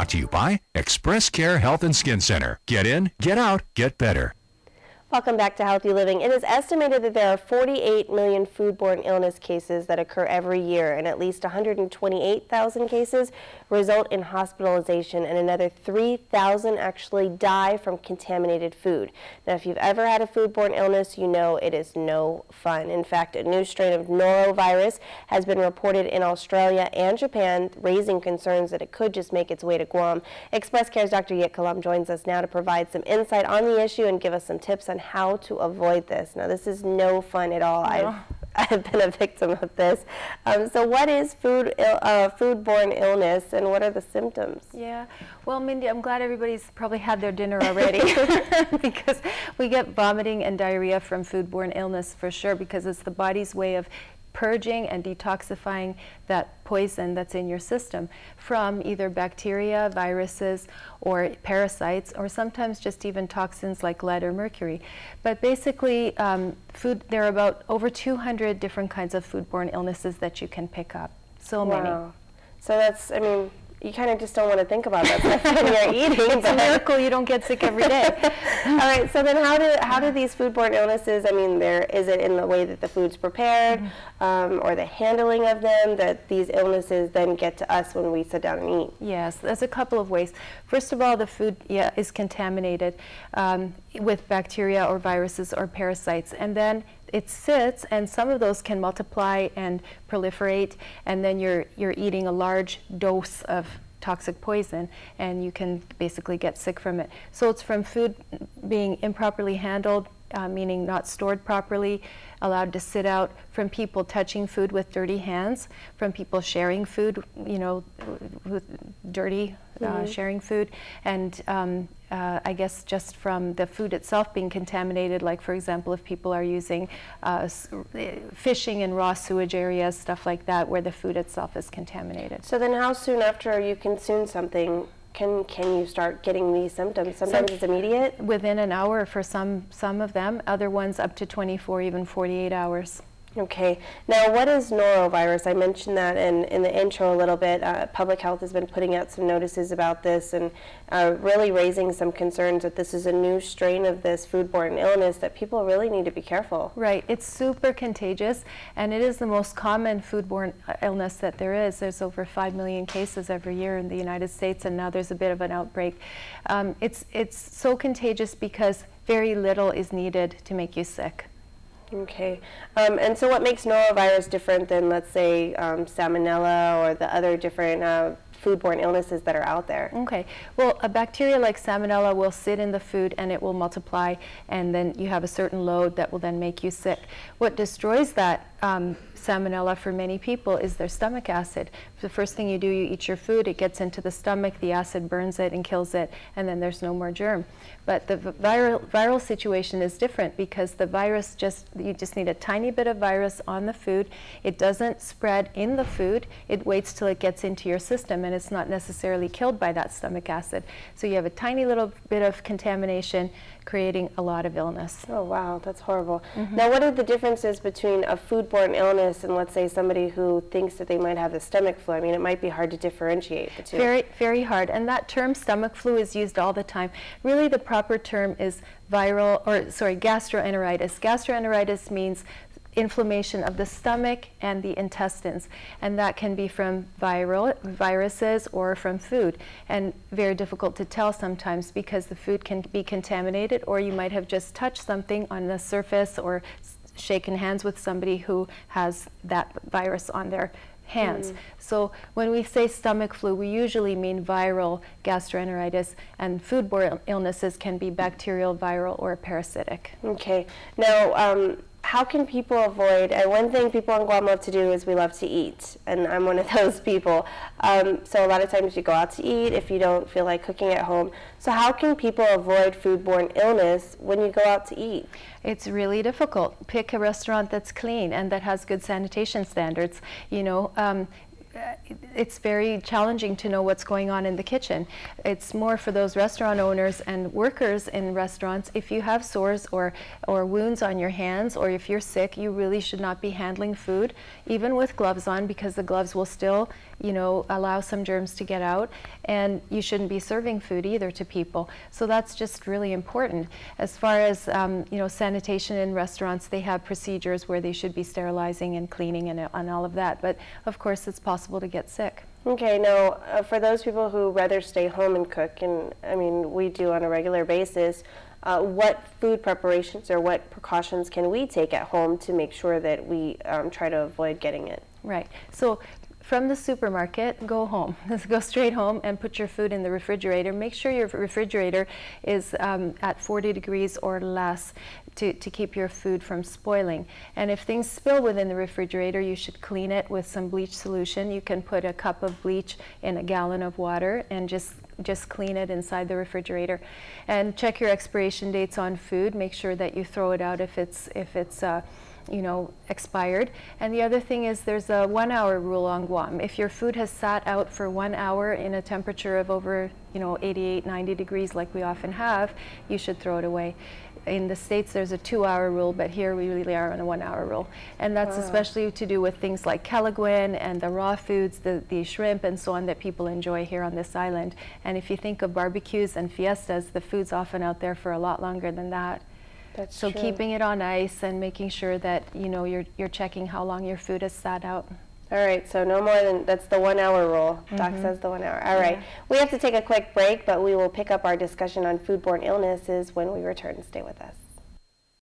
Brought to you by Express Care Health and Skin Center. Get in, get out, get better. Welcome back to Healthy Living. It is estimated that there are 48 million foodborne illness cases that occur every year, and at least 128,000 cases result in hospitalization, and another 3,000 actually die from contaminated food. Now, if you've ever had a foodborne illness, you know it is no fun. In fact, a new strain of norovirus has been reported in Australia and Japan, raising concerns that it could just make its way to Guam. Express Care's Dr. Jitka Lom joins us now to provide some insight on the issue and give us some tips on how to avoid this. Now, this is no fun at all. No. I've been a victim of this. So what is foodborne illness, and what are the symptoms? Yeah, well, Mindy, I'm glad everybody's probably had their dinner already because we get vomiting and diarrhea from foodborne illness for sure, because it's the body's way of purging and detoxifying that poison that's in your system from either bacteria, viruses, or parasites, or sometimes just even toxins like lead or mercury. But basically, there are about over 200 different kinds of foodborne illnesses that you can pick up. So many. So that's, I mean, you kind of just don't want to think about that stuff when you're eating. It's a miracle you don't get sick every day. All right, so then how do these foodborne illnesses, I mean, is it in the way that the food's prepared, or the handling of them, that these illnesses then get to us when we sit down and eat? Yes, there's a couple of ways. First of all, the food is contaminated with bacteria or viruses or parasites, and then it sits, and some of those can multiply and proliferate, and then you're eating a large dose of toxic poison, and you can basically get sick from it. So it's from food being improperly handled, meaning not stored properly, allowed to sit out, from people touching food with dirty hands, from people sharing food, you know, with dirty sharing food, and I guess just from the food itself being contaminated, like for example if people are using fishing in raw sewage areas, stuff like that, where the food itself is contaminated. So then how soon after you consume something can you start getting these symptoms? Sometimes it's immediate? Within an hour for some of them, other ones up to 24, even 48 hours. Okay. Now, what is norovirus? I mentioned that in the intro a little bit. Public Health has been putting out some notices about this and really raising some concerns that this is a new strain of this foodborne illness that people really need to be careful. Right. It's super contagious, and it is the most common foodborne illness that there is. There's over 5 million cases every year in the United States, and now there's a bit of an outbreak. It's so contagious because very little is needed to make you sick. Okay. And so what makes norovirus different than, let's say, salmonella or the other different foodborne illnesses that are out there? Okay. Well, a bacteria like salmonella will sit in the food and it will multiply, and then you have a certain load that will then make you sick. What destroys that salmonella for many people is their stomach acid. The first thing you do, you eat your food, it gets into the stomach, the acid burns it and kills it, and then there's no more germ. But the viral situation is different, because the virus you just need a tiny bit of virus on the food. It doesn't spread in the food. It waits till it gets into your system, and it's not necessarily killed by that stomach acid. So you have a tiny little bit of contamination creating a lot of illness. Oh wow, that's horrible. Now, what are the differences between a foodborne illness and, let's say, somebody who thinks that they might have the stomach flu? I mean, it might be hard to differentiate the two. Very, very hard. And that term stomach flu is used all the time. Really, the proper term is gastroenteritis. Gastroenteritis means inflammation of the stomach and the intestines, and that can be from viruses or from food, and very difficult to tell sometimes because the food can be contaminated, or you might have just touched something on the surface or shaken hands with somebody who has that virus on their hands. So when we say stomach flu, we usually mean viral gastroenteritis, and foodborne illnesses can be bacterial, viral, or parasitic. Okay. Now, how can people avoid, and one thing people on Guam love to do is we love to eat, and I'm one of those people. So a lot of times you go out to eat if you don't feel like cooking at home. So how can people avoid foodborne illness when you go out to eat? It's really difficult. Pick a restaurant that's clean and that has good sanitation standards. You know, it's very challenging to know what's going on in the kitchen. It's more for those restaurant owners and workers in restaurants. If you have sores or wounds on your hands, or if you're sick, you really should not be handling food, even with gloves on, because the gloves will still you know, allow some germs to get out, and you shouldn't be serving food either to people. So that's just really important. As far as you know, sanitation in restaurants, they have procedures where they should be sterilizing and cleaning and all of that, but of course it's possible to get sick. Okay, now for those people who rather stay home and cook, and I mean we do on a regular basis, what food preparations or what precautions can we take at home to make sure that we try to avoid getting it? Right. So from the supermarket, go home. Go straight home and put your food in the refrigerator. Make sure your refrigerator is at 40 degrees or less to keep your food from spoiling. And if things spill within the refrigerator, you should clean it with some bleach solution. You can put a cup of bleach in a gallon of water and just clean it inside the refrigerator. And check your expiration dates on food. Make sure that you throw it out if it's you know, expired. And the other thing is there's a 1 hour rule on Guam. If your food has sat out for 1 hour in a temperature of over, you know, 88, 90 degrees like we often have, you should throw it away. In the States there's a 2 hour rule, but here we really are on a 1 hour rule. And that's especially to do with things like kelaguen and the raw foods, the shrimp and so on that people enjoy here on this island. And if you think of barbecues and fiestas, the food's often out there for a lot longer than that. That's so true. Keeping it on ice and making sure that, you know, you're checking how long your food has sat out. All right, so no more than, that's the 1 hour rule. Doc says the 1 hour. All right, we have to take a quick break, but we will pick up our discussion on foodborne illnesses when we return. Stay with us.